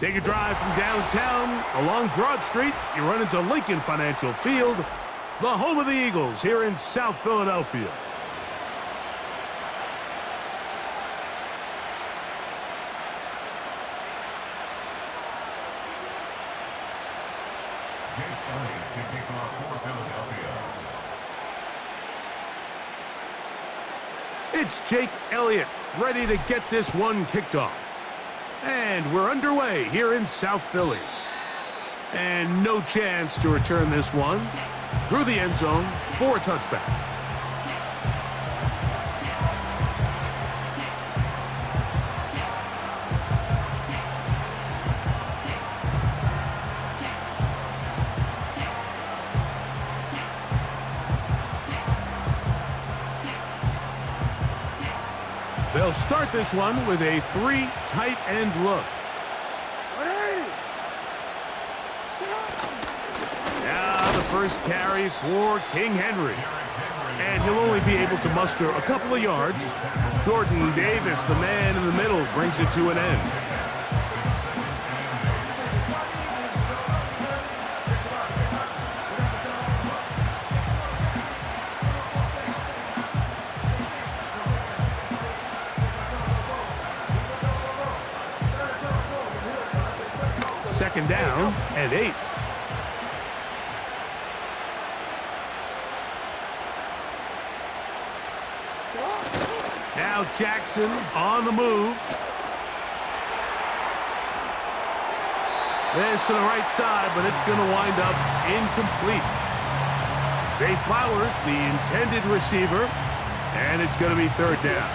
Take a drive from downtown along Broad Street. You run into Lincoln Financial Field, the home of the Eagles here in South Philadelphia. It's Jake Elliott ready to get this one kicked off. And we're underway here in South Philly. And no chance to return this one through the end zone for a touchback. They'll start this one with a 3 tight end look. Now the first carry for King Henry. And he'll only be able to muster a couple of yards. Jordan Davis, the man in the middle, brings it to an end. Second down and 8. Now Jackson on the move. This to the right side, but it's going to wind up incomplete. Zay Flowers, the intended receiver, and it's going to be third down.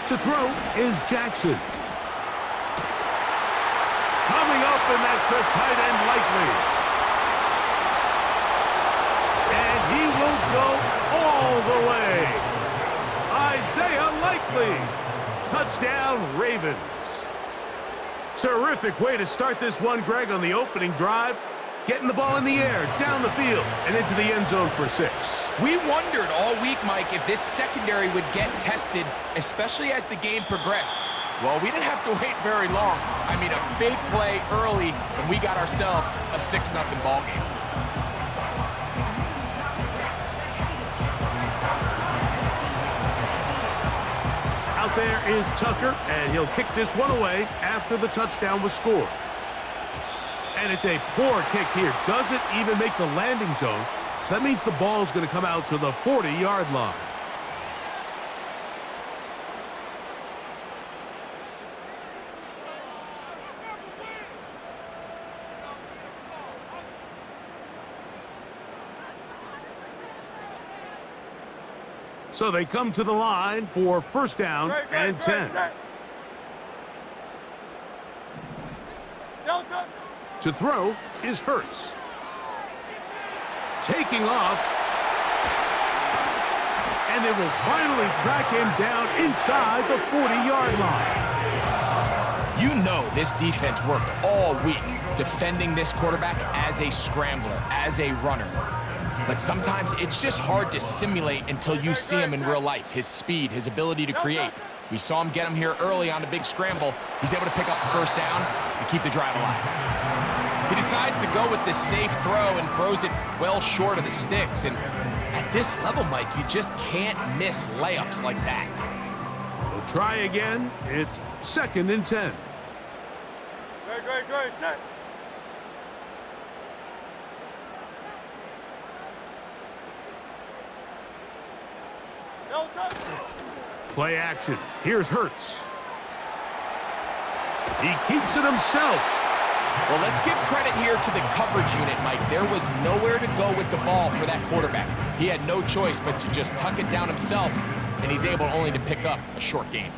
To throw is Jackson. Coming up, and that's the tight end Likely. And he will go all the way. Isaiah Likely. Touchdown, Ravens. Terrific way to start this one, Greg, on the opening drive. Getting the ball in the air, down the field, and into the end zone for 6. We wondered all week, Mike, if this secondary would get tested, especially as the game progressed. Well, we didn't have to wait very long. I mean, a big play early, and we got ourselves a 6-0 ball game. Out there is Tucker, and he'll kick this one away after the touchdown was scored. And it's a poor kick here. Doesn't even make the landing zone. So that means the ball's going to come out to the 40-yard line. So they come to the line for first down and 10. To throw is Hurts. Taking off. And they will finally track him down inside the 40-yard line. You know this defense worked all week defending this quarterback as a scrambler, as a runner. But sometimes it's just hard to simulate until you see him in real life. His speed, his ability to create. We saw him get him here early on a big scramble. He's able to pick up the first down and keep the drive alive. He decides to go with this safe throw and throws it well short of the sticks. And at this level, Mike, you just can't miss layups like that. We'll try again. It's second and 10. Great, set. Play action. Here's Hurts. He keeps it himself. Well, let's give credit here to the coverage unit, Mike. There was nowhere to go with the ball for that quarterback. He had no choice but to just tuck it down himself, and he's able only to pick up a short gain.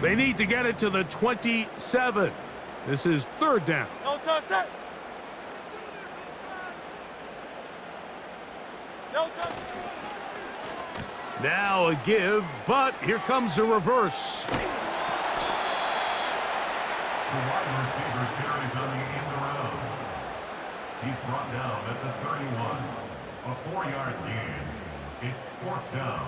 They need to get it to the 27. This is third down. No touch, set. Now a give, but here comes a reverse. The wide receiver carries on the end around. He's brought down at the 31. A 4-yard gain. It's 4th down.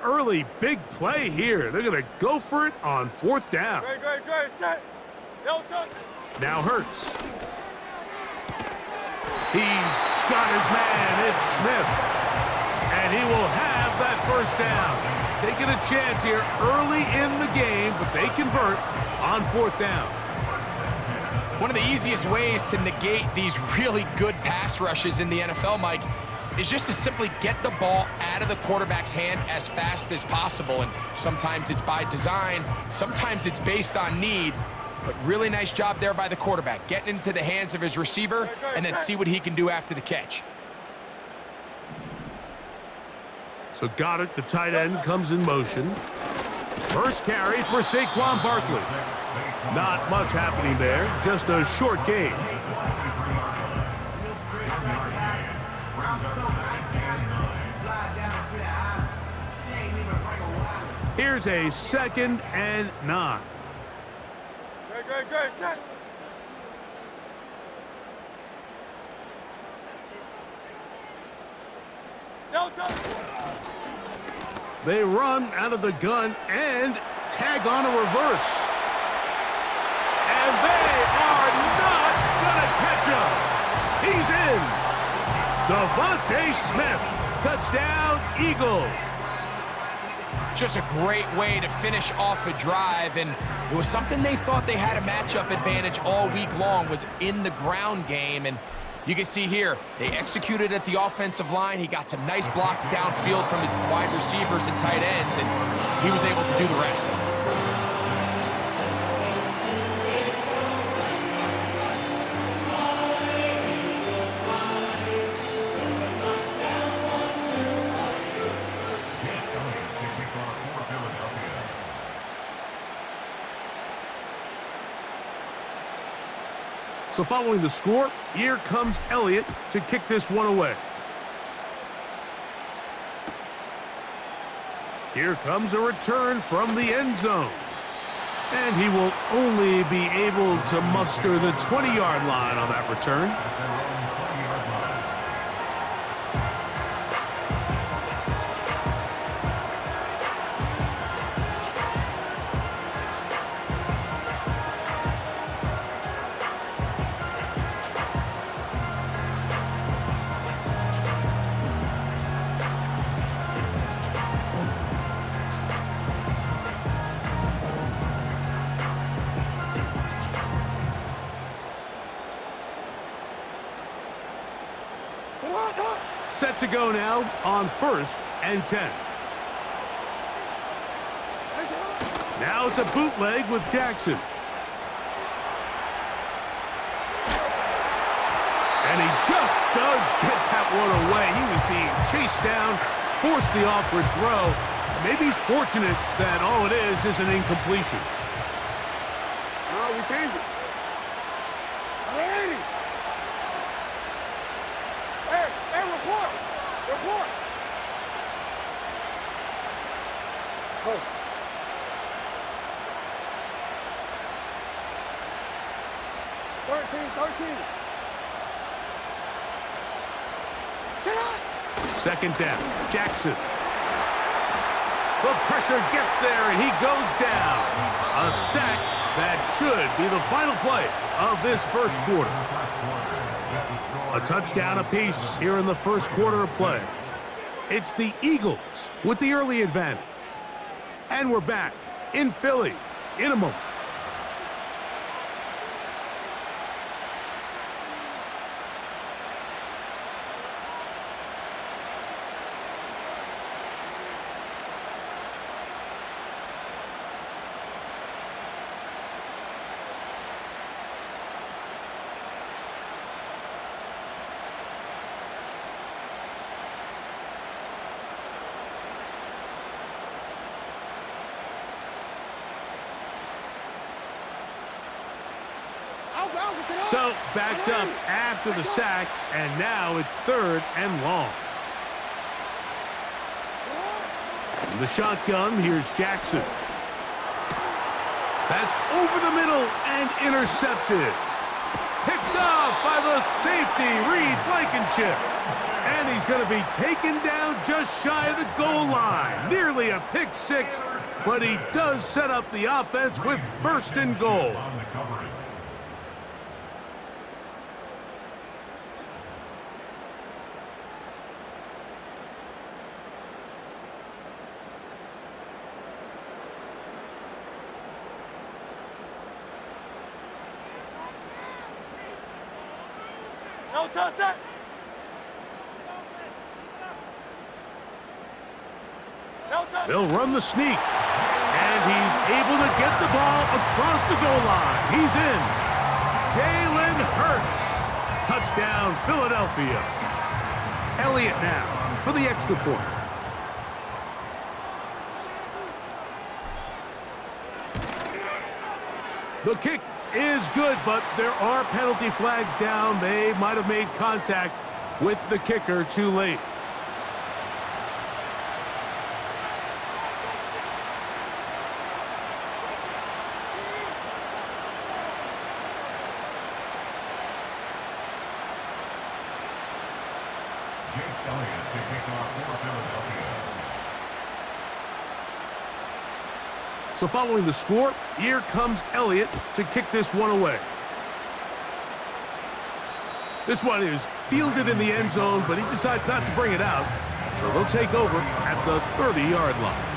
Early big play here. They're going to go for it on 4th down. Great, set. Now Hurts. He's got his man. It's Smith. And he will have that 1st down. Taking a chance here early in the game, but they convert on 4th down. One of the easiest ways to negate these really good pass rushes in the NFL, Mike, is just to simply get the ball out of the quarterback's hand as fast as possible. And sometimes it's by design, sometimes it's based on need, but really nice job there by the quarterback, getting into the hands of his receiver and then see what he can do after the catch. So Goddard, the tight end, comes in motion. First carry for Saquon Barkley. Not much happening there, just a short gain. Here's a 2nd and 9. Great, set. They run out of the gun and tag on a reverse. And they are not going to catch him. He's in. Devontae Smith. Touchdown, Eagles. Just a great way to finish off a drive, and it was something they thought they had a matchup advantage all week long, was in the ground game. And you can see here, they executed at the offensive line. He got some nice blocks downfield from his wide receivers and tight ends, and he was able to do the rest. So following the score, here comes Elliott to kick this one away. Here comes a return from the end zone. And he will only be able to muster the 20-yard line on that return. Set to go now on 1st and 10. Now it's a bootleg with Jackson. And he just does get that one away. He was being chased down, forced the awkward throw. Maybe he's fortunate that all it is an incompletion. No, we changed it. Report. Oh. Thirteen. Sit up. 2nd down. Jackson. The pressure gets there, and he goes down. A sack that should be the final play of this 1st quarter. A touchdown apiece here in the 1st quarter of play. It's the Eagles with the early advantage. And we're back in Philly in a moment. So backed up after the sack, and now it's 3rd and long. In the shotgun, here's Jackson. That's over the middle and intercepted. Picked off by the safety, Reed Blankenship. And he's going to be taken down just shy of the goal line. Nearly a pick six, but he does set up the offense with 1st and goal. On the coverage. No touch it. No touch. They'll run the sneak. And he's able to get the ball across the goal line. He's in. Jalen Hurts. Touchdown, Philadelphia. Elliott now for the extra point. The kick is good, but there are penalty flags down. They might have made contact with the kicker too late. Jake Elliott to kick off for Philadelphia. So following the score, here comes Elliott to kick this one away. This one is fielded in the end zone, but he decides not to bring it out. So they'll take over at the 30-yard line.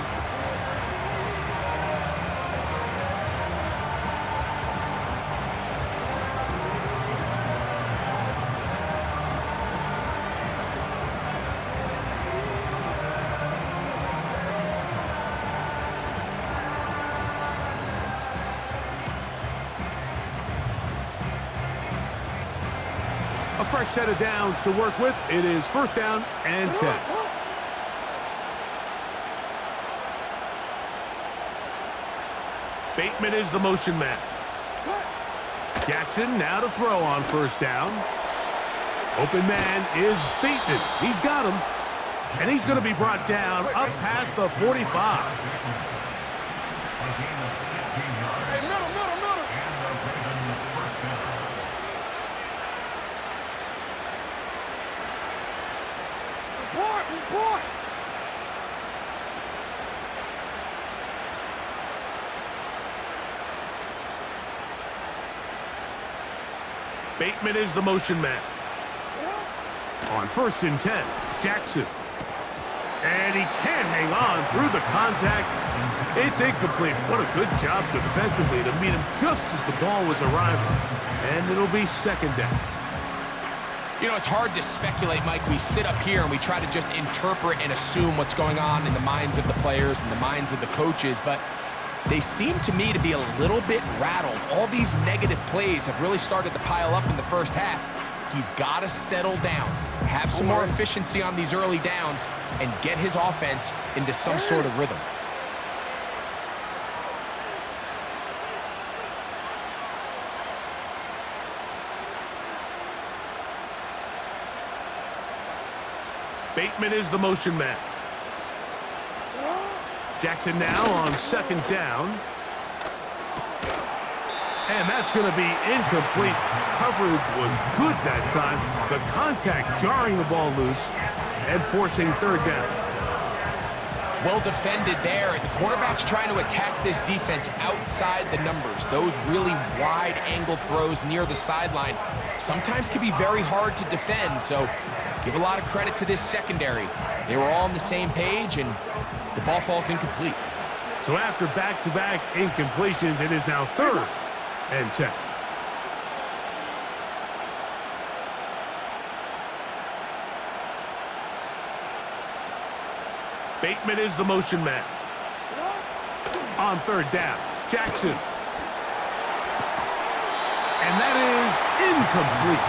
A fresh set of downs to work with. It is 1st down and 10. Bateman is the motion man. Jackson now to throw on 1st down. Open man is Bateman. He's got him. And he's going to be brought down up past the 45. A gain of 16 yards. Hey, middle. And the Ravens 1st down. Report. Bateman is the motion man. On 1st and 10, Jackson. And he can't hang on through the contact. It's incomplete. What a good job defensively to meet him just as the ball was arriving. And it'll be 2nd down. You know, it's hard to speculate, Mike. We sit up here and we try to just interpret and assume what's going on in the minds of the players and the minds of the coaches, but they seem to me to be a little bit rattled. All these negative plays have really started to pile up in the 1st half. He's got to settle down, have some more efficiency on these early downs, and get his offense into some sort of rhythm. Bateman is the motion man. Jackson now on 2nd down. And that's going to be incomplete. Coverage was good that time. The contact jarring the ball loose and forcing 3rd down. Well defended there. The quarterback's trying to attack this defense outside the numbers. Those really wide angle throws near the sideline sometimes can be very hard to defend. So give a lot of credit to this secondary. They were all on the same page, and the ball falls incomplete. So after back-to-back incompletions, it is now 3rd and 10. Bateman is the motion man. On 3rd down, Jackson. And that is incomplete.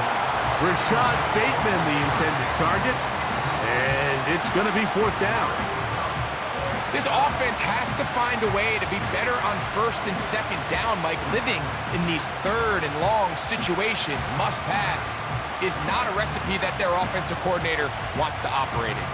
Rashad Bateman, the intended target. And it's going to be 4th down. This offense has to find a way to be better on first and second down, Mike. Living in these third and long situations, must pass, is not a recipe that their offensive coordinator wants to operate in.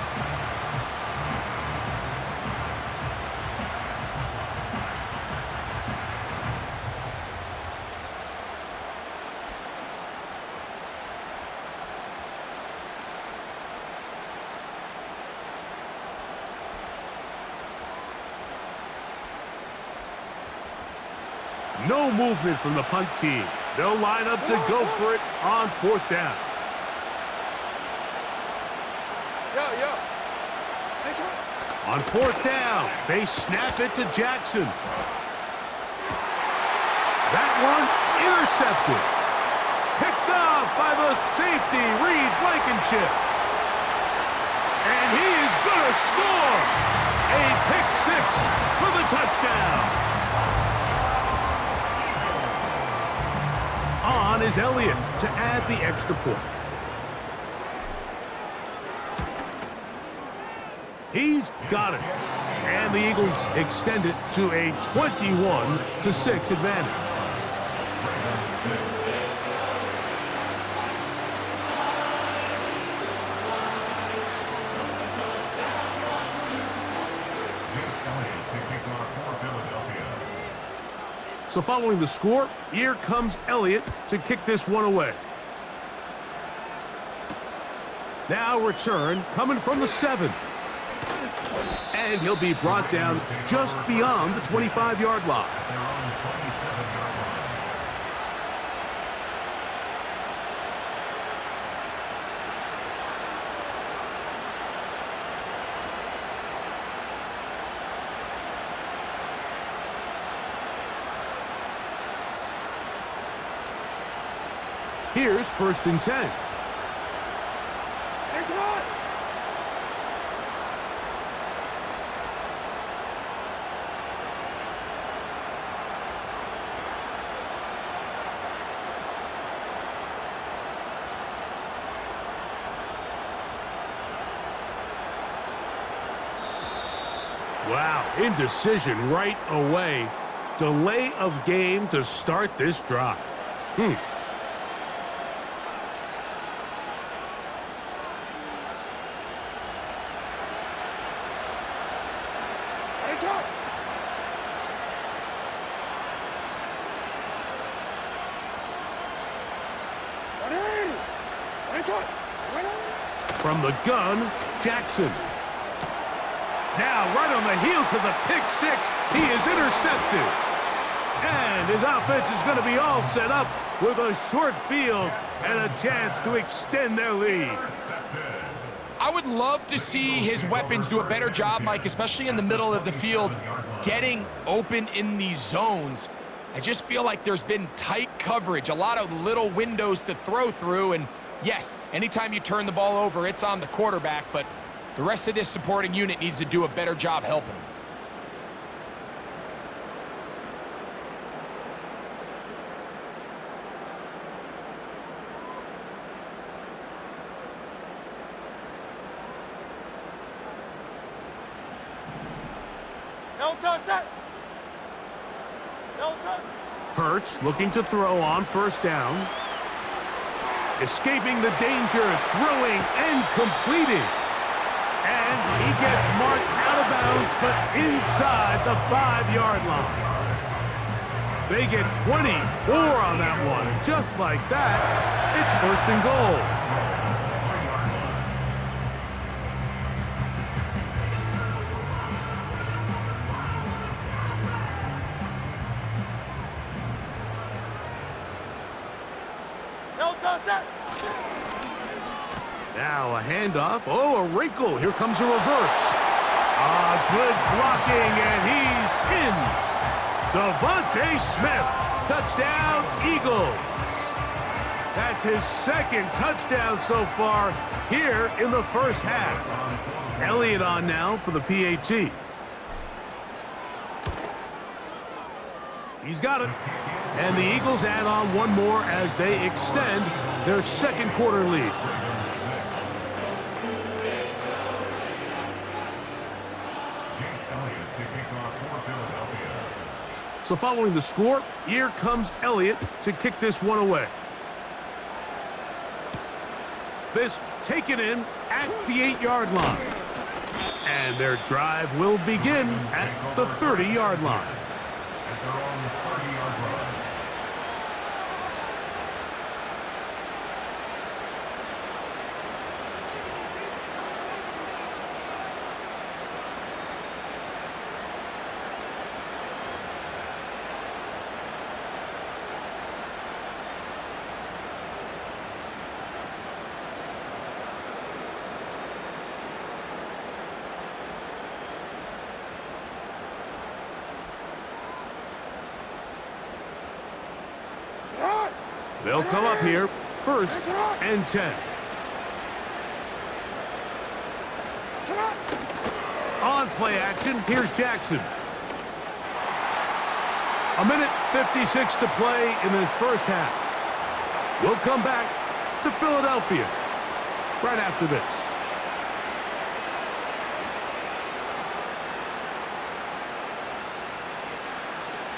No movement from the punt team. They'll line up to go for it on fourth down. On fourth down, they snap it to Jackson. That one intercepted. Picked off by the safety, Reed Blankenship. And he is going to score. A pick six for the touchdown. On is Elliott to add the extra point. He's got it. And the Eagles extend it to a 21-6 advantage. So following the score, here comes Elliott to kick this one away. Now return coming from the 7. And he'll be brought down just beyond the 25-yard line. Here's first and 10. Wow, indecision right away. Delay of game to start this drive. From the gun, Jackson. Now, right on the heels of the pick six, he is intercepted. And his offense is going to be all set up with a short field and a chance to extend their lead. I would love to see his weapons do a better job, Mike, especially in the middle of the field, getting open in these zones. I just feel like there's been tight coverage, a lot of little windows to throw through, and yes, anytime you turn the ball over, it's on the quarterback, but the rest of this supporting unit needs to do a better job helping him. Hurts looking to throw on first down. Escaping the danger, throwing and completing. And he gets marked out of bounds, but inside the 5-yard line. They get 24 on that one. And just like that, it's first and goal. Now a handoff. Oh, a wrinkle. Here comes a reverse. Good blocking, and he's in. Devontae Smith. Touchdown, Eagles. That's his second touchdown so far here in the first half. Elliott on now for the PAT. He's got it. And the Eagles add on one more as they extend their second quarter lead. kickoff for Philadelphia. So following the score, here comes Elliott to kick this one away. This taken in at the 8-yard line. And their drive will begin at the 30-yard line. At their own 30-yard line. They'll come up here, 1st and 10. On play action, here's Jackson. 1:56 to play in this first half. We'll come back to Philadelphia right after this.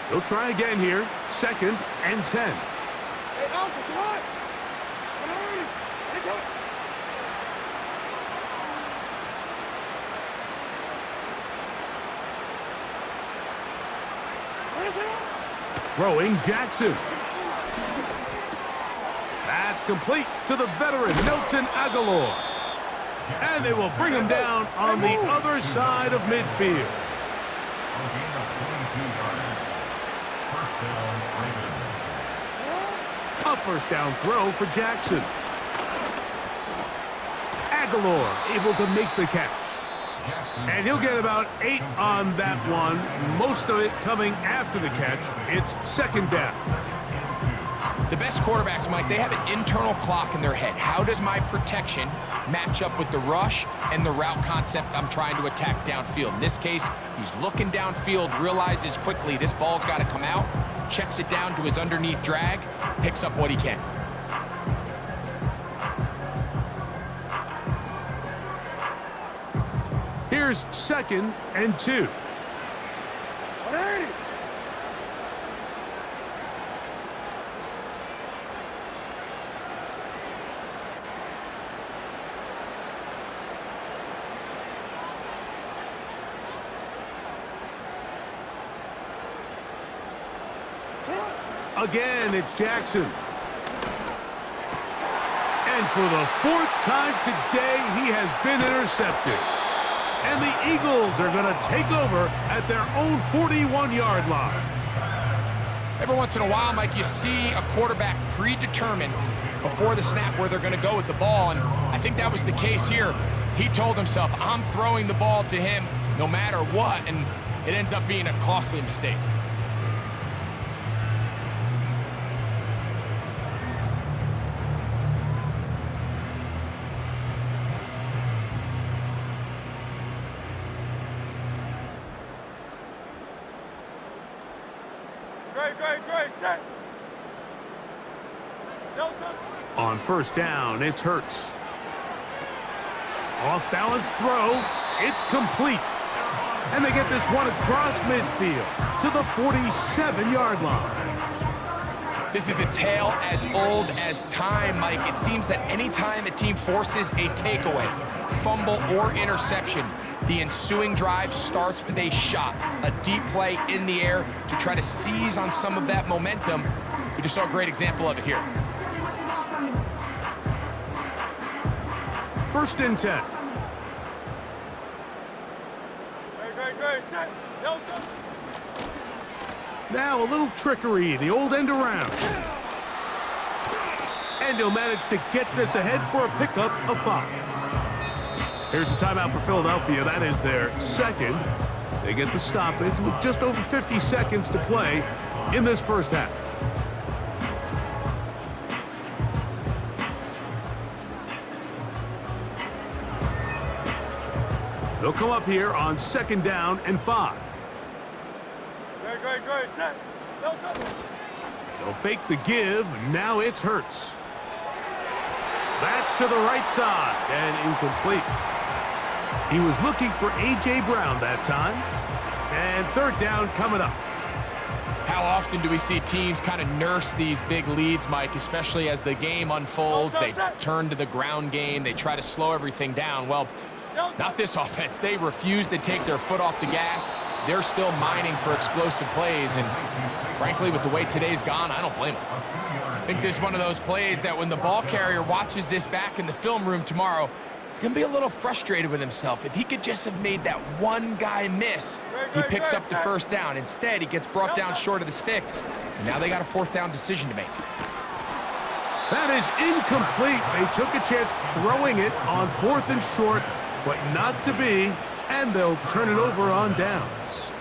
They'll try again here, 2nd and 10. Hey, Alpha, what? Come on. It's up. Throwing Jackson. That's complete to the veteran, Nelson Aguilar. And they will bring him down on the other side of midfield. A first down throw for Jackson. Aguilar able to make the catch. And he'll get about 8 on that one, most of it coming after the catch. It's 2nd down. The best quarterbacks, Mike, they have an internal clock in their head. How does my protection match up with the rush and the route concept I'm trying to attack downfield? In this case, he's looking downfield, realizes quickly this ball's got to come out, checks it down to his underneath drag, picks up what he can. Here's 2nd and 2. 180. Again, it's Jackson. And for the 4th time today, he has been intercepted. And the Eagles are going to take over at their own 41-yard line. Every once in a while, Mike, you see a quarterback predetermine before the snap where they're going to go with the ball, and I think that was the case here. He told himself, I'm throwing the ball to him no matter what, and it ends up being a costly mistake. Great, set. Delta. On 1st down, it's Hurts. Off-balance throw. It's complete. And they get this one across midfield to the 47-yard line. This is a tale as old as time, Mike. It seems that anytime a team forces a takeaway, fumble, or interception, the ensuing drive starts with a shot, a deep play in the air to try to seize on some of that momentum. We just saw a great example of it here. 1st and 10. Great, set. Delta. Now a little trickery, the old end around. And he'll manage to get this ahead for a pickup of 5. Here's a timeout for Philadelphia. That is their 2nd. They get the stoppage with just over 50 seconds to play in this first half. They'll come up here on 2nd down and 5. Great, set. Delta. They'll fake the give. Now it's Hurts. That's to the right side and incomplete. He was looking for A.J. Brown that time. And third down coming up. How often do we see teams kind of nurse these big leads, Mike, especially as the game unfolds? They turn to the ground game. They try to slow everything down. Well, not this offense. They refuse to take their foot off the gas. They're still mining for explosive plays, and frankly, with the way today's gone, I don't blame them. I think this is one of those plays that when the ball carrier watches this back in the film room tomorrow, he's going to be a little frustrated with himself. If he could just have made that one guy miss, he picks up the first down. Instead, he gets brought down short of the sticks, and now they got a fourth down decision to make. That is incomplete. They took a chance throwing it on 4th and short, but not to be, and they'll turn it over on downs.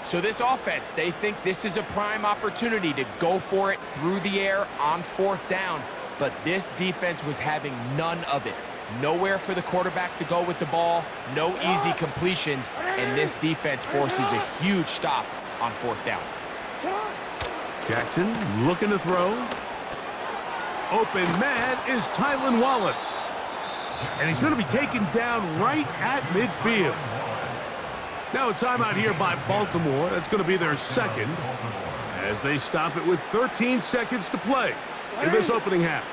So this offense, they think this is a prime opportunity to go for it through the air on 4th down, but this defense was having none of it. Nowhere for the quarterback to go with the ball, no easy completions, and this defense forces a huge stop on 4th down. Jackson looking to throw. Open man is Tylan Wallace. And he's going to be taken down right at midfield. Now a timeout here by Baltimore. That's going to be their second as they stop it with 13 seconds to play in this opening half.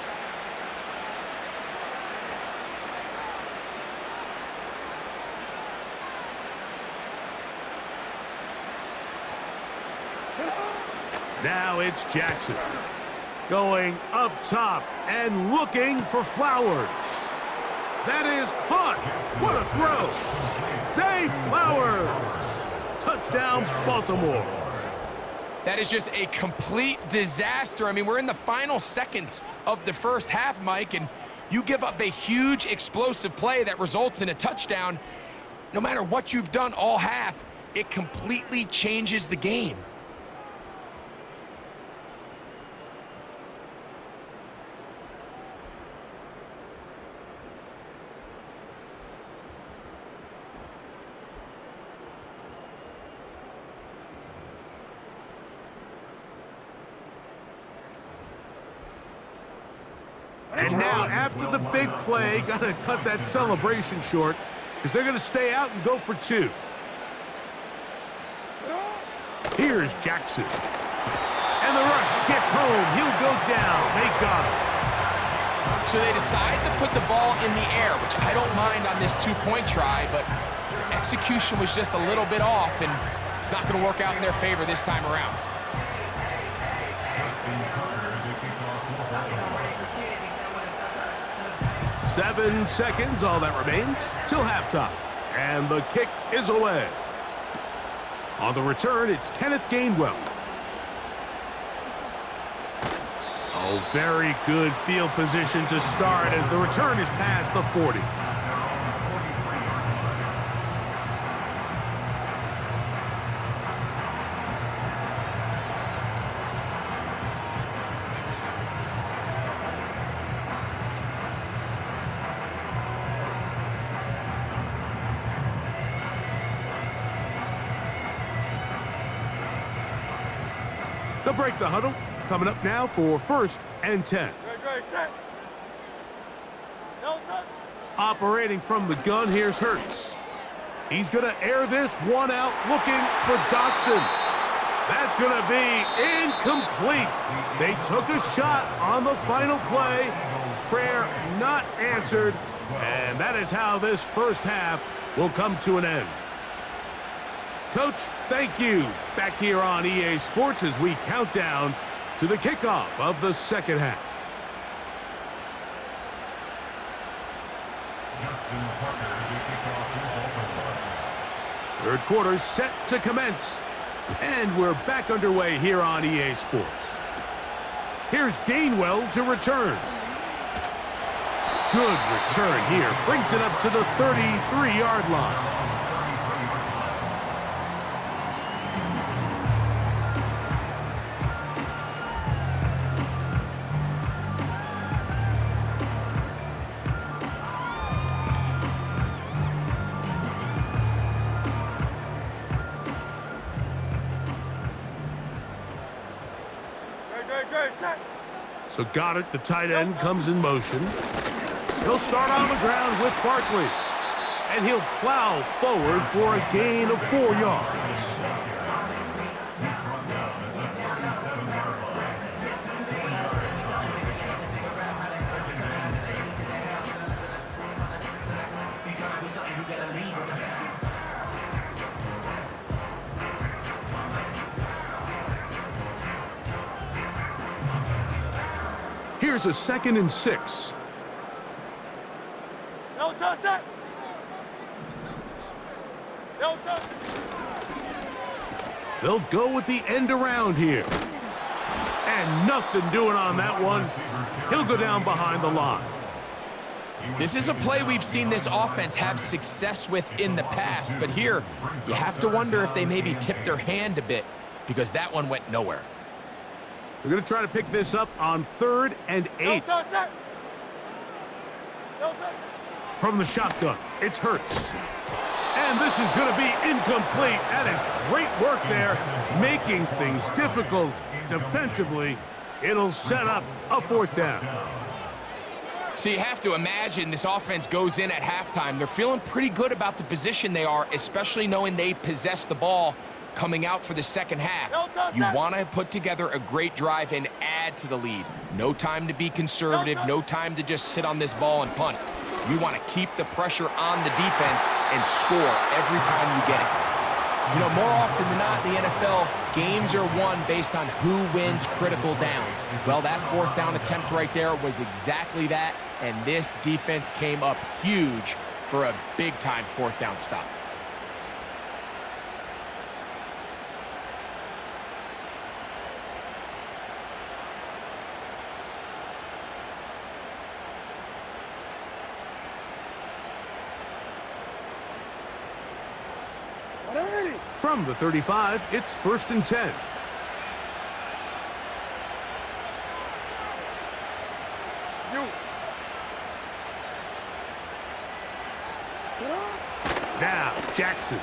Now it's Jackson going up top and looking for Flowers. That is caught. What a throw. Zay Flowers. Touchdown, Baltimore. That is just a complete disaster. I mean, we're in the final seconds of the first half, Mike, and you give up a huge explosive play that results in a touchdown. No matter what you've done all half, it completely changes the game. And now, after the big play, got to cut that celebration short because they're going to stay out and go for 2. Here's Jackson. And the rush gets home. He'll go down. They got him. So they decide to put the ball in the air, which I don't mind on this 2-point try, but the execution was just a little bit off, and it's not going to work out in their favor this time around. 7 seconds, all that remains, till halftime. And the kick is away. On the return, it's Kenneth Gainwell. Oh, very good field position to start as the return is past the 40. They'll break the huddle. Coming up now for 1st and 10. Operating from the gun, here's Hurts. He's going to air this one out, looking for Dotson. That's going to be incomplete. They took a shot on the final play. Prayer not answered. And that is how this first half will come to an end. Coach, thank you. Back here on EA Sports as we count down to the kickoff of the second half. Third quarter set to commence. And we're back underway here on EA Sports. Here's Gainwell to return. Good return here. Brings it up to the 33-yard line. So Goddard, the tight end, comes in motion. He'll start on the ground with Barkley. And he'll plow forward for a gain of 4 yards. Here's a 2nd and 6. No touch that. No touch. They'll go with the end around here. And nothing doing on that one. He'll go down behind the line. This is a play we've seen this offense have success with in the past, but here you have to wonder if they maybe tipped their hand a bit because that one went nowhere. They're going to try to pick this up on 3rd and 8. No touch that. No touch. From the shotgun, it's Hurts. And this is going to be incomplete. That is great work there, making things difficult defensively. It'll set up a 4th down. So you have to imagine this offense goes in at halftime. They're feeling pretty good about the position they are, especially knowing they possess the ball coming out for the second half. You want to put together a great drive and add to the lead. No time to be conservative, no time to just sit on this ball and punt. You want to keep the pressure on the defense and score every time you get it. You know, more often than not in the NFL, games are won based on who wins critical downs. Well, that 4th down attempt right there was exactly that, and this defense came up huge for a big-time 4th down stop. From the 35, it's 1st and 10. Now, Jackson.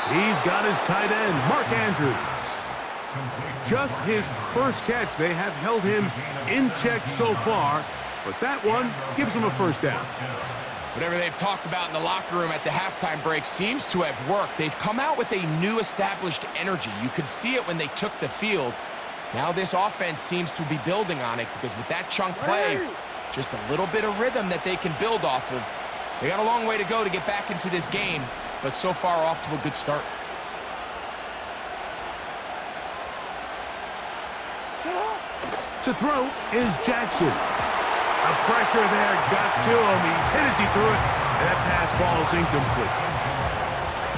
He's got his tight end, Mark Andrews. Just his first catch. They have held him in check so far, but that one gives him a 1st down. Whatever they've talked about in the locker room at the halftime break seems to have worked. They've come out with a new established energy. You could see it when they took the field. Now this offense seems to be building on it because with that chunk play, just a little bit of rhythm that they can build off of. They got a long way to go to get back into this game, but so far off to a good start. To throw is Jackson. The pressure there got to him. He's hit as he threw it, and that pass falls incomplete.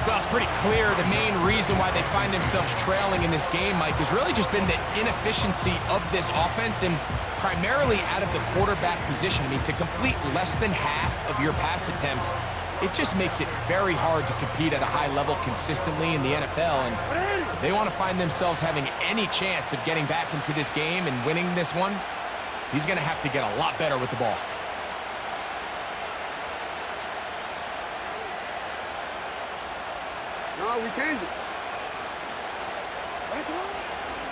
Well, it's pretty clear the main reason why they find themselves trailing in this game, Mike, has really just been the inefficiency of this offense and primarily out of the quarterback position. I mean, to complete less than half of your pass attempts, it just makes it very hard to compete at a high level consistently in the NFL. And if they want to find themselves having any chance of getting back into this game and winning this one, he's going to have to get a lot better with the ball. No, we changed it.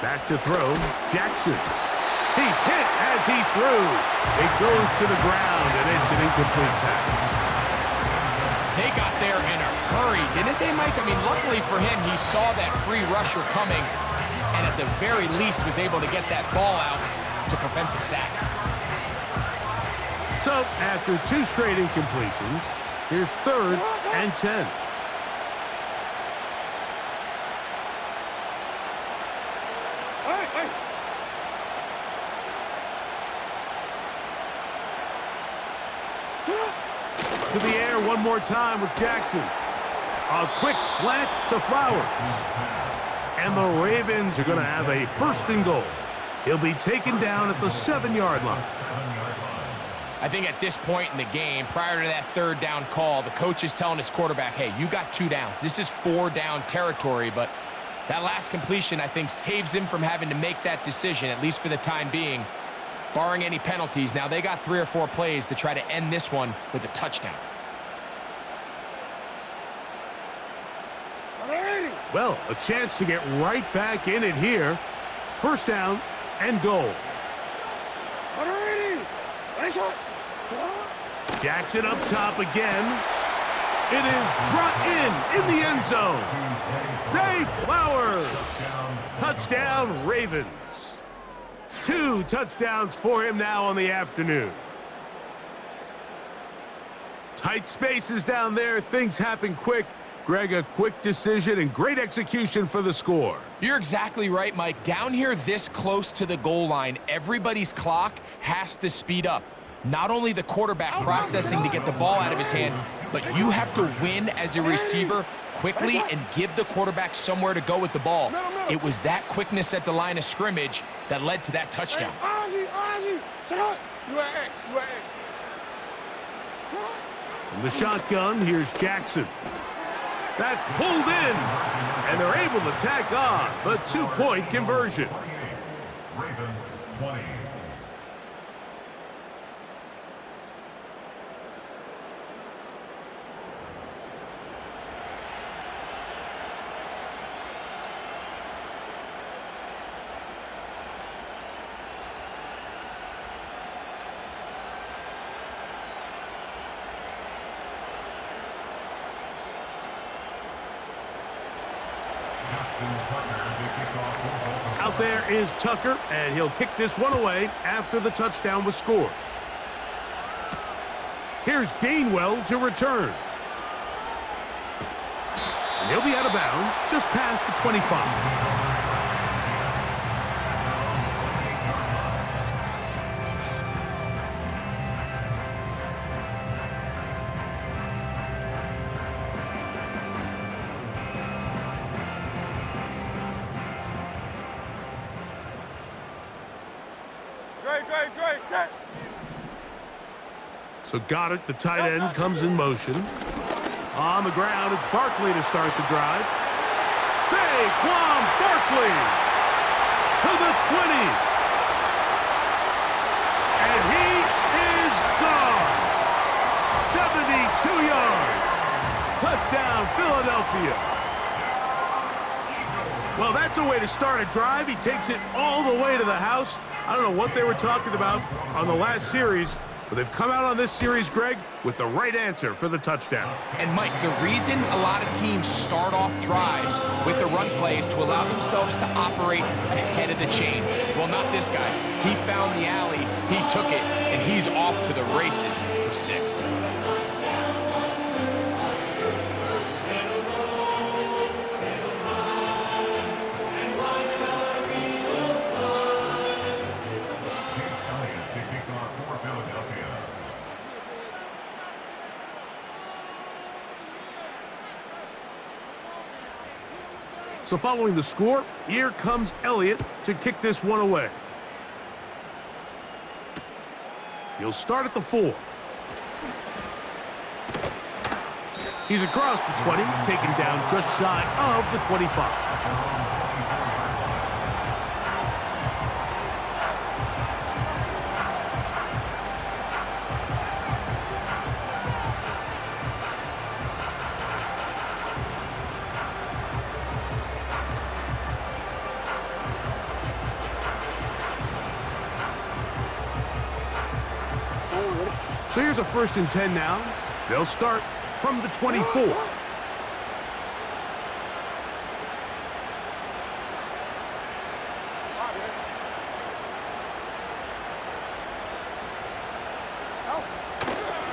Back to throw, Jackson. He's hit as he threw. It goes to the ground, and it's an incomplete pass. They got there in a hurry, didn't they, Mike? I mean, luckily for him, he saw that free rusher coming, and at the very least was able to get that ball out to prevent the sack. So, after 2 straight incompletions, here's 3rd and 10. To the air one more time with Jackson. A quick slant to Flowers. And the Ravens are going to have a 1st and goal. He'll be taken down at the 7-yard line. I think at this point in the game, prior to that 3rd down call, the coach is telling his quarterback, hey, you got 2 downs. This is 4-down territory, but that last completion, I think, saves him from having to make that decision, at least for the time being, barring any penalties. Now, they got 3 or 4 plays to try to end this one with a touchdown. Well, a chance to get right back in it here. 1st down and goal. Jackson up top again. It is brought in the end zone. Zay Flowers. Touchdown, Ravens. 2 touchdowns for him now on the afternoon. Tight spaces down there. Things happen quick. Greg, a quick decision and great execution for the score. You're exactly right, Mike. Down here this close to the goal line, everybody's clock has to speed up. Not only the quarterback processing to get the ball out of his hand, but you have to win as a receiver quickly and give the quarterback somewhere to go with the ball. It was that quickness at the line of scrimmage that led to that touchdown. From the shotgun, here's Jackson. That's pulled in, and they're able to tack on the 2-point conversion. Ravens 20. Out there is Tucker, and he'll kick this one away after the touchdown was scored. Here's Gainwell to return. And he'll be out of bounds just past the 25. So Goddard, the tight end, comes in motion. On the ground, it's Barkley to start the drive. Saquon Barkley to the 20. And he is gone. 72 yards. Touchdown, Philadelphia. Well, that's a way to start a drive. He takes it all the way to the house. I don't know what they were talking about on the last series, but they've come out on this series, Greg, with the right answer for the touchdown. And, Mike, the reason a lot of teams start off drives with the run play is to allow themselves to operate ahead of the chains. Well, not this guy. He found the alley, he took it, and he's off to the races for 6. So following the score, here comes Elliott to kick this one away. He'll start at the 4. He's across the 20, taken down just shy of the 25. So here's a 1st and 10 now. They'll start from the 24.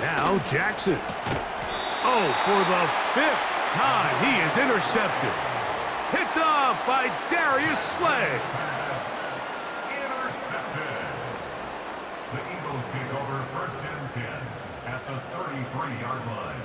Now Jackson. Oh, for the 5th time, he is intercepted. Picked off by Darius Slay. The Eagles take over 1st and 10 at the 33-yard line.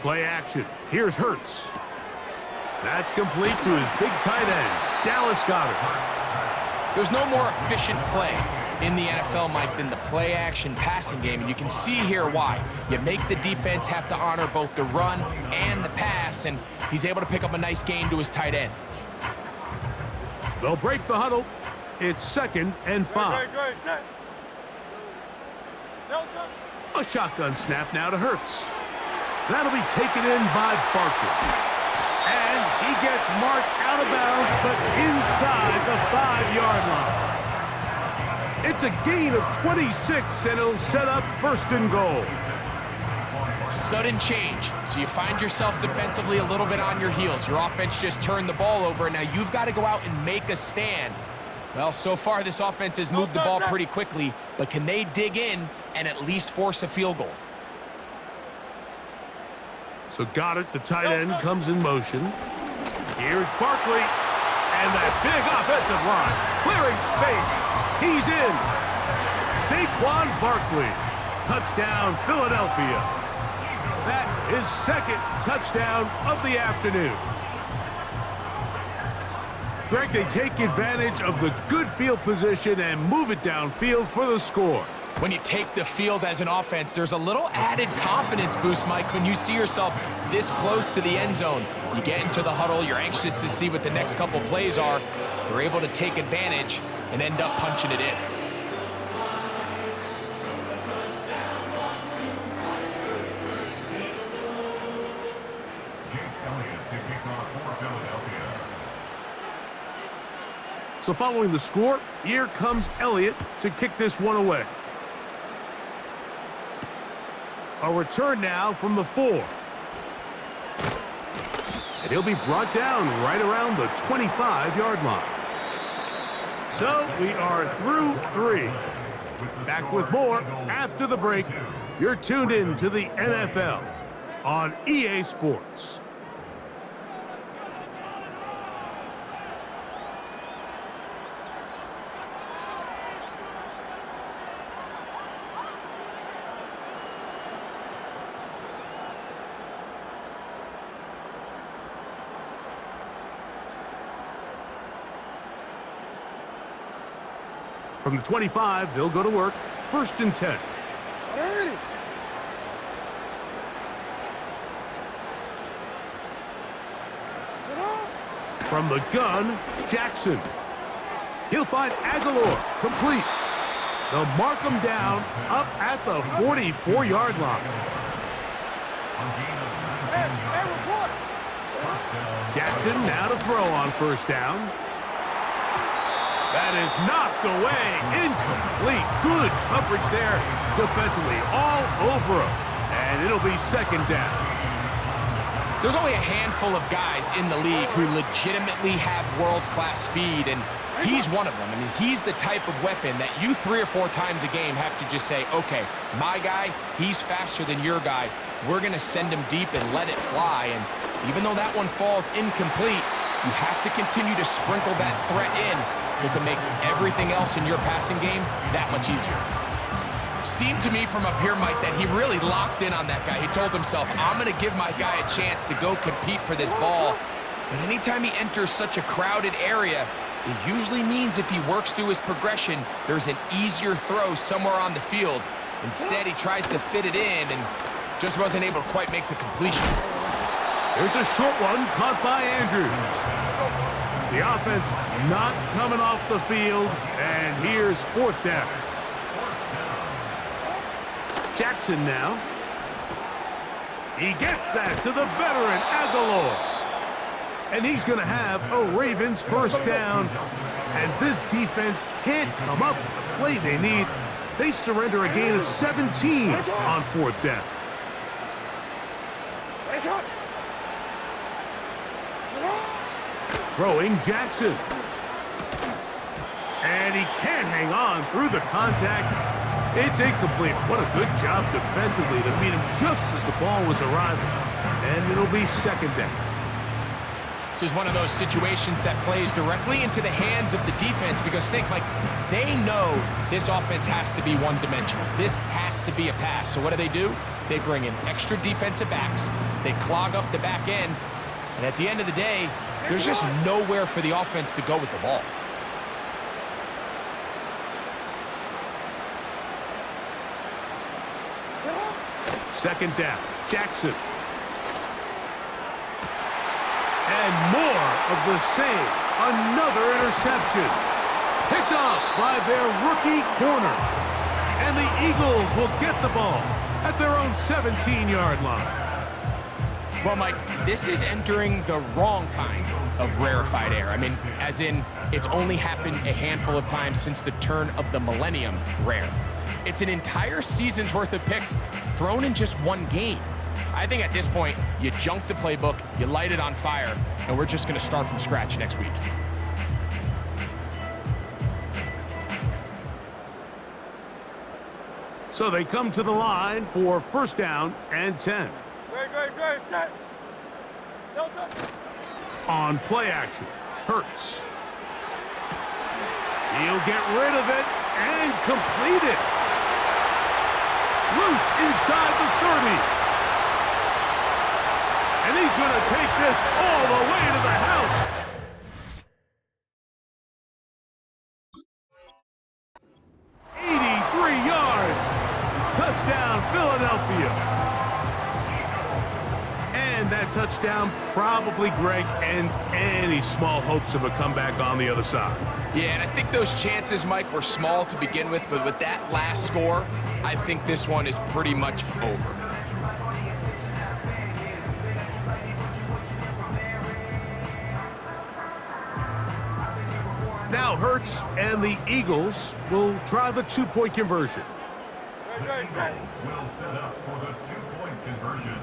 Play action. Here's Hurts. That's complete to his big tight end, Dallas Goedert. There's no more efficient play in the NFL, Mike, than the play-action passing game, and you can see here why. You make the defense have to honor both the run and the pass, and he's able to pick up a nice gain to his tight end. They'll break the huddle. It's 2nd and 5. A shotgun snap now to Hurts. That'll be taken in by Barkley. And he gets marked out of bounds, but inside the 5-yard line. It's a gain of 26, and it'll set up 1st and goal. Sudden change. So you find yourself defensively a little bit on your heels. Your offense just turned the ball over, and now you've got to go out and make a stand. Well, so far this offense has moved the ball pretty quickly, but can they dig in and at least force a field goal? So got it. The tight end comes in motion. Here's Barkley. And that big offensive line clearing space. He's in. Saquon Barkley. Touchdown, Philadelphia. That is 2nd touchdown of the afternoon. Greg, they take advantage of the good field position and move it downfield for the score. When you take the field as an offense, there's a little added confidence boost, Mike, when you see yourself this close to the end zone. You get into the huddle, you're anxious to see what the next couple plays are. They're able to take advantage and end up punching it in. So following the score, here comes Elliott to kick this one away. A return now from the 4. And he'll be brought down right around the 25-yard line. So we are through 3. Back with more after the break. You're tuned in to the NFL on EA Sports. From the 25, they'll go to work. 1st and 10. From the gun, Jackson. He'll find Aguilar, complete. They'll mark him down up at the 44-yard line. Jackson now to throw on 1st down. That is knocked away, incomplete. Good coverage there defensively, all over him. And it'll be 2nd down. There's only a handful of guys in the league who legitimately have world-class speed, and he's one of them. I mean, he's the type of weapon that you 3 or 4 times a game have to just say, okay, my guy, he's faster than your guy. We're going to send him deep and let it fly. And even though that one falls incomplete, you have to continue to sprinkle that threat in, because it makes everything else in your passing game that much easier. Seemed to me from up here, Mike, that he really locked in on that guy. He told himself, I'm going to give my guy a chance to go compete for this ball. But anytime he enters such a crowded area, it usually means if he works through his progression, there's an easier throw somewhere on the field. Instead, he tries to fit it in and just wasn't able to quite make the completion. There's a short one caught by Andrews. The offense not coming off the field, and here's 4th down. Jackson now. He gets that to the veteran Aguilar. And he's going to have a Ravens 1st down. As this defense can't come up with the play they need, they surrender a gain of 17 on 4th down. Throwing Jackson. And he can't hang on through the contact. It's incomplete. What a good job defensively to meet him just as the ball was arriving. And it'll be 2nd down. This is one of those situations that plays directly into the hands of the defense, because think, like, they know this offense has to be one-dimensional. This has to be a pass. So what do? They bring in extra defensive backs. They clog up the back end. And at the end of the day, there's just nowhere for the offense to go with the ball. Second down, Jackson. And more of the same. Another interception. Picked off by their rookie corner. And the Eagles will get the ball at their own 17-yard line. Well, Mike, this is entering the wrong kind of rarefied air. I mean, as in, it's only happened a handful of times since the turn of the millennium rare. It's an entire season's worth of picks thrown in just one game. I think at this point, you junk the playbook, you light it on fire, and we're just going to start from scratch next week. So they come to the line for first down and 10. Great, set. No touch. On play action, Hurts. He'll get rid of it and complete it. Loose inside the 30. And he's going to take this all the way to the house. Touchdown, Philadelphia. And that touchdown probably, Greg, ends any small hopes of a comeback on the other side. Yeah, and I think those chances, Mike, were small to begin with, but with that last score, I think this one is pretty much over. Now Hurts and the Eagles will try the two-point conversion. Will set up for the two-point conversion.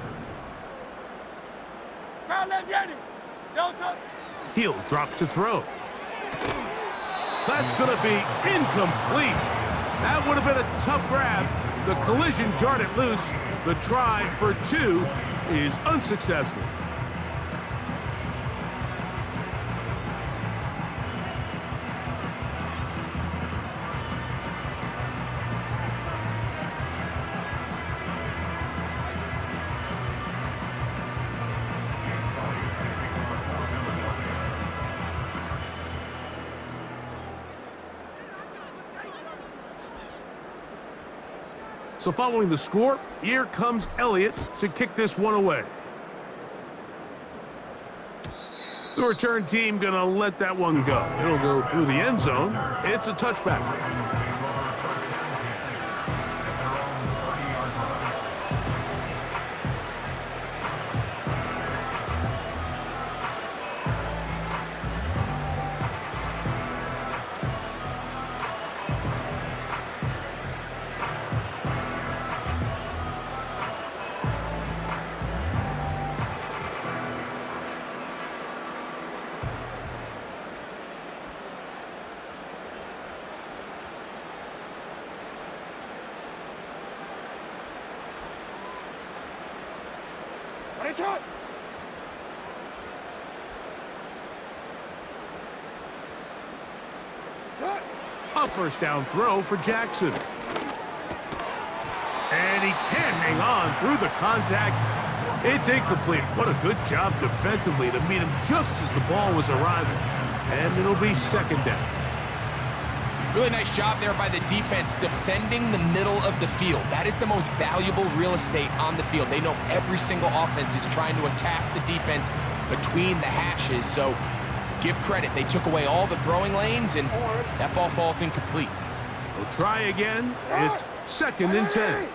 He'll drop to throw. That's going to be incomplete. That would have been a tough grab. The collision jarred it loose. The try for two is unsuccessful. So following the score, here comes Elliott to kick this one away. The return team going to let that one go. It'll go through the end zone. It's a touchback. Shot. A first down throw for Jackson. And he can't hang on through the contact. It's incomplete. What a good job defensively to meet him just as the ball was arriving. And it'll be second down. Really nice job there by the defense defending the middle of the field. That is the most valuable real estate on the field. They know every single offense is trying to attack the defense between the hashes. So give credit. They took away all the throwing lanes, and that ball falls incomplete. We'll try again. It's second and 10.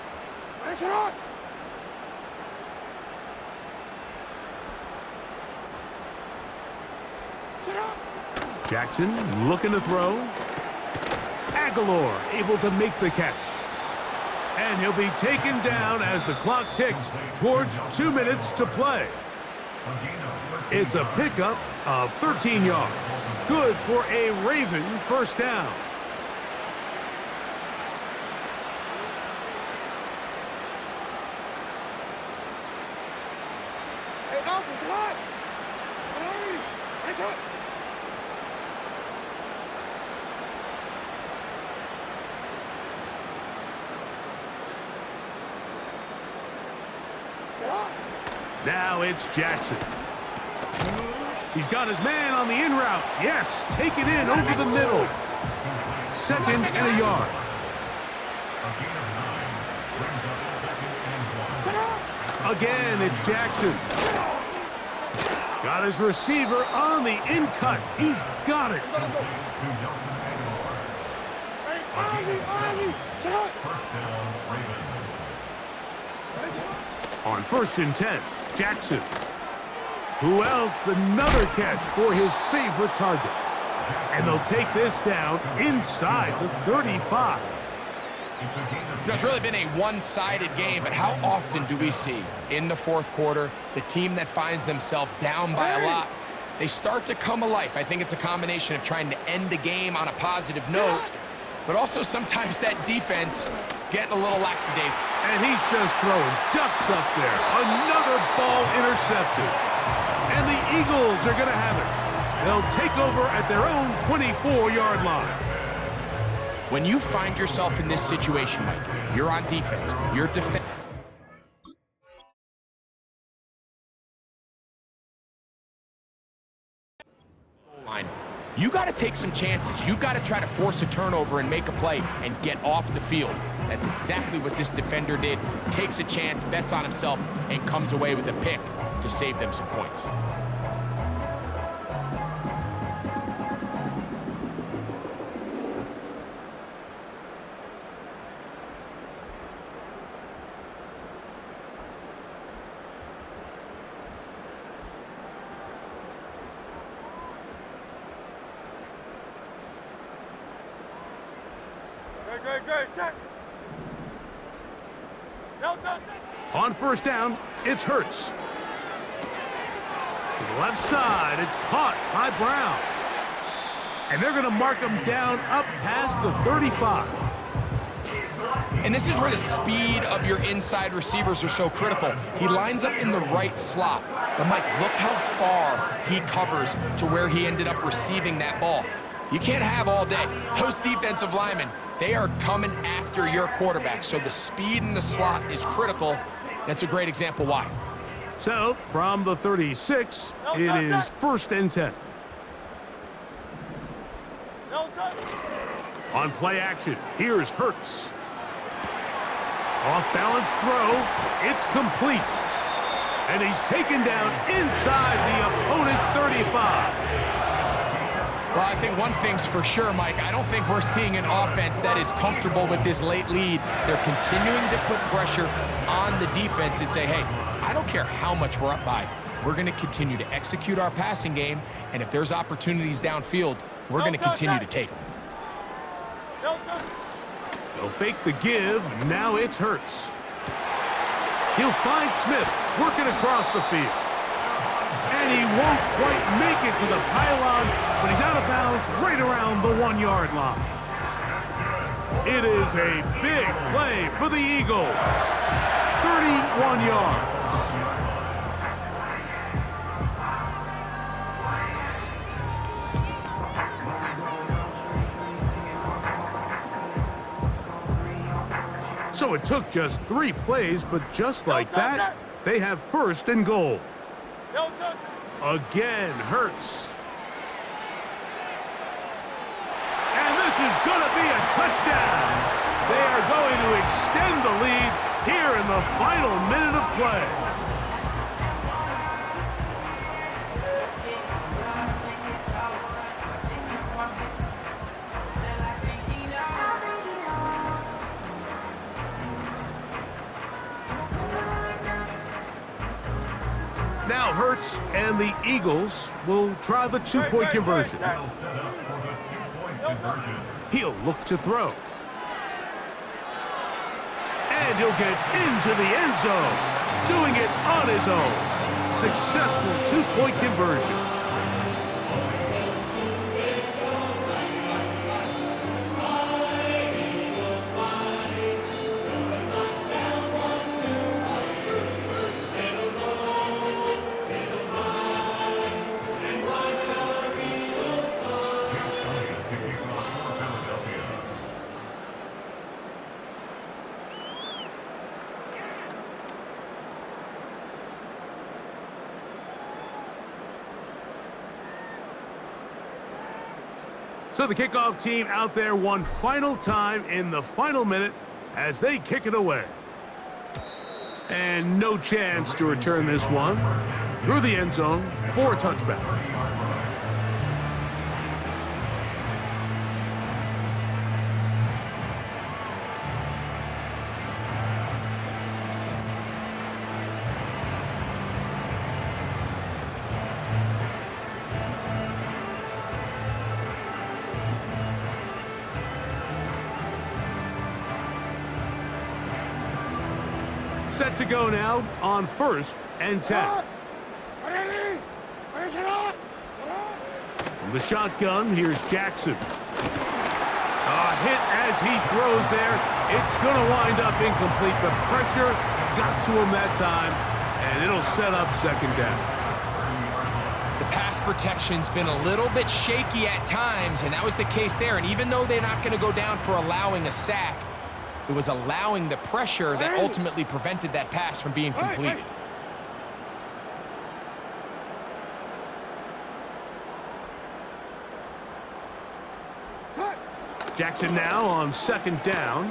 Jackson looking to throw. Aguilar able to make the catch. And he'll be taken down as the clock ticks towards 2 minutes to play. It's a pickup of 13 yards. Good for a Raven first down. Hey, no, it's hot. Nice shot. Now it's Jackson. He's got his man on the in route. Yes, take it in over the middle. Second and a yard. Again, it's Jackson. Got his receiver on the in-cut. He's got it. On 1st and 10, Jackson. Who else? Another catch for his favorite target. And they'll take this down inside the 35. It's really been a one-sided game, but how often do we see in the fourth quarter the team that finds themselves down by a lot, they start to come alive. I think it's a combination of trying to end the game on a positive note, but also sometimes that defense getting a little lackadaisical. And he's just throwing ducks up there. Another ball intercepted. And the Eagles are going to have it. They'll take over at their own 24-yard line. When you find yourself in this situation, Mike, you're on defense, you're defending. You got to take some chances. You got to try to force a turnover and make a play and get off the field. That's exactly what this defender did. Takes a chance, bets on himself, and comes away with a pick to save them some points. On 1st down, it's Hurts. To the left side, it's caught by Brown. And they're going to mark him down up past the 35. And this is where the speed of your inside receivers are so critical. He lines up in the right slot. But Mike, look how far he covers to where he ended up receiving that ball. You can't have all day. Those defensive linemen, they are coming after your quarterback. So the speed in the slot is critical. That's a great example why. So, from the 36, it is 1st and 10. On play action, here's Hurts. Off-balance throw, it's complete. And he's taken down inside the opponent's 35. Well, I think one thing's for sure, Mike. I don't think we're seeing an offense that is comfortable with this late lead. They're continuing to put pressure on the defense and say, hey, I don't care how much we're up by. We're going to continue to execute our passing game, and if there's opportunities downfield, we're going to continue to take them. They'll fake the give. Now it's Hurts. He'll find Smith working across the field. And he won't quite make it to the pylon, but he's out of bounds right around the 1-yard line. It is a big play for the Eagles. 31 yards. So it took just 3 plays, but just like that, they have 1st and goal. Again, Hurts. And this is going to be a touchdown. They are going to extend the lead here in the final minute of play. Now Hurts and the Eagles will try the 2-point conversion. He'll look to throw. And he'll get into the end zone, doing it on his own. Successful 2-point conversion. So the kickoff team out there one final time in the final minute as they kick it away. And no chance to return this one. through the end zone for a touchback. Set to go now on 1st and 10. From the shotgun, here's Jackson. A hit as he throws there. It's going to wind up incomplete. The pressure got to him that time, and it'll set up 2nd down. The pass protection's been a little bit shaky at times, and that was the case there. And even though they're not going to go down for allowing a sack, it was allowing the pressure that ultimately prevented that pass from being completed. Jackson now on 2nd down.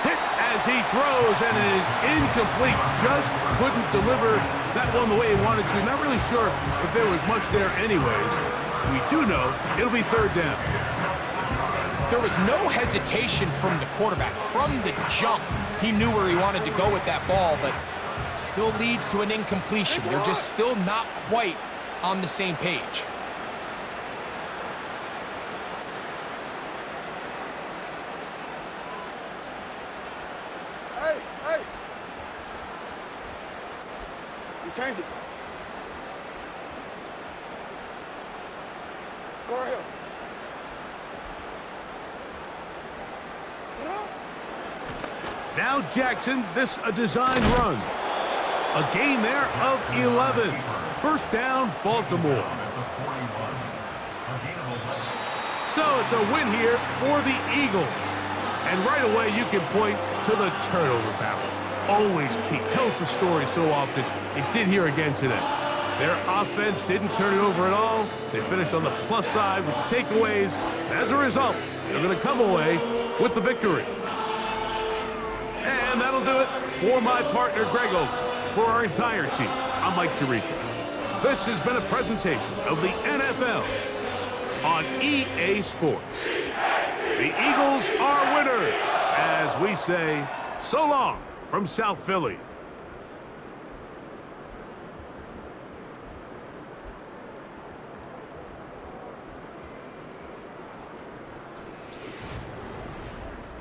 Hit as he throws, and it is incomplete. Just couldn't deliver that one the way he wanted to. Not really sure if there was much there anyways. We do know it'll be 3rd down. There was no hesitation from the quarterback. From the jump, he knew where he wanted to go with that ball, but still leads to an incompletion. They're just still not quite on the same page. Hey! You changed it. Go right here. Now Jackson, this a design run. A gain there of 11. 1st down, Baltimore. So it's a win here for the Eagles. And right away you can point to the turnover battle. Always key. Tells the story so often. It did here again today. Their offense didn't turn it over at all. They finished on the plus side with the takeaways. As a result, they're going to come away with the victory. And that'll do it for my partner, Greg Olson. For our entire team, I'm Mike Tirico. This has been a presentation of the NFL on EA Sports. The Eagles are winners, as we say, so long from South Philly.